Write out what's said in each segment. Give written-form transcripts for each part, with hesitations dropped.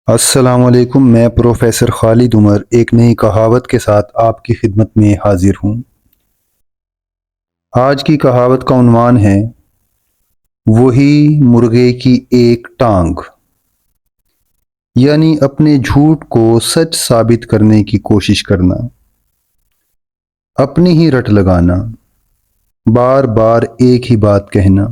السلام علیکم، میں پروفیسر خالد عمر ایک نئی کہاوت کے ساتھ آپ کی خدمت میں حاضر ہوں۔ آج کی کہاوت کا عنوان ہے وہی مرغے کی ایک ٹانگ، یعنی اپنے جھوٹ کو سچ ثابت کرنے کی کوشش کرنا، اپنی ہی رٹ لگانا، بار بار ایک ہی بات کہنا۔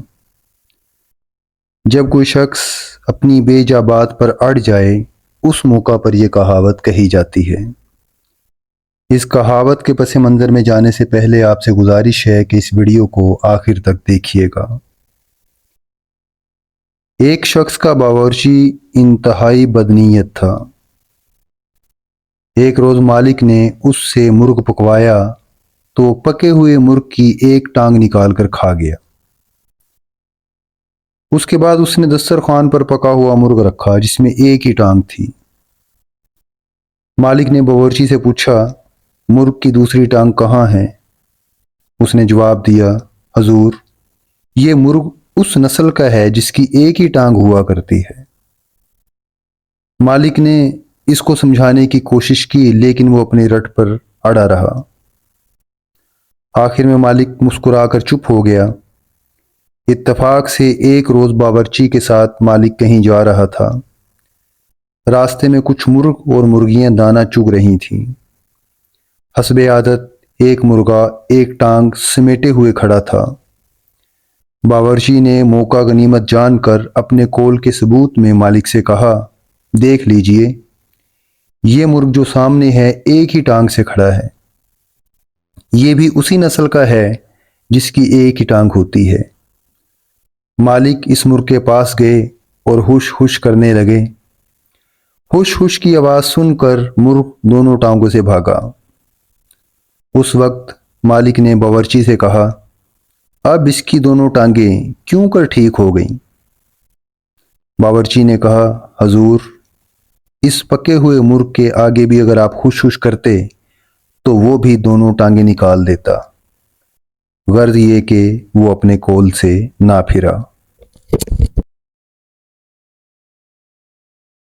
جب کوئی شخص اپنی بے جا بات پر اڑ جائے اس موقع پر یہ کہاوت کہی جاتی ہے۔ اس کہاوت کے پس منظر میں جانے سے پہلے آپ سے گزارش ہے کہ اس ویڈیو کو آخر تک دیکھیے گا۔ ایک شخص کا باورچی انتہائی بدنیت تھا۔ ایک روز مالک نے اس سے مرغ پکوایا تو پکے ہوئے مرغ کی ایک ٹانگ نکال کر کھا گیا۔ اس کے بعد اس نے دسترخوان پر پکا ہوا مرغ رکھا جس میں ایک ہی ٹانگ تھی۔ مالک نے باورچی سے پوچھا، مرغ کی دوسری ٹانگ کہاں ہے؟ اس نے جواب دیا، حضور، یہ مرغ اس نسل کا ہے جس کی ایک ہی ٹانگ ہوا کرتی ہے۔ مالک نے اس کو سمجھانے کی کوشش کی لیکن وہ اپنی رٹ پر اڑا رہا۔ آخر میں مالک مسکرا کر چپ ہو گیا۔ اتفاق سے ایک روز باورچی کے ساتھ مالک کہیں جا رہا تھا۔ راستے میں کچھ مرغ اور مرغیاں دانہ چگ رہی تھیں۔ حسب عادت ایک مرغا ایک ٹانگ سمیٹے ہوئے کھڑا تھا۔ باورچی نے موقع غنیمت جان کر اپنے قول کے ثبوت میں مالک سے کہا، دیکھ لیجئے، یہ مرغ جو سامنے ہے ایک ہی ٹانگ سے کھڑا ہے۔ یہ بھی اسی نسل کا ہے جس کی ایک ہی ٹانگ ہوتی ہے۔ مالک اس مرغ کے پاس گئے اور ہوش ہوش کرنے لگے۔ ہوش ہوش کی آواز سن کر مرغ دونوں ٹانگوں سے بھاگا۔ اس وقت مالک نے باورچی سے کہا، اب اس کی دونوں ٹانگیں کیوں کر ٹھیک ہو گئیں؟ باورچی نے کہا، حضور، اس پکے ہوئے مرغ کے آگے بھی اگر آپ ہوش ہوش کرتے تو وہ بھی دونوں ٹانگیں نکال دیتا۔ غرض یہ کہ وہ اپنے قول سے نہ پھرا۔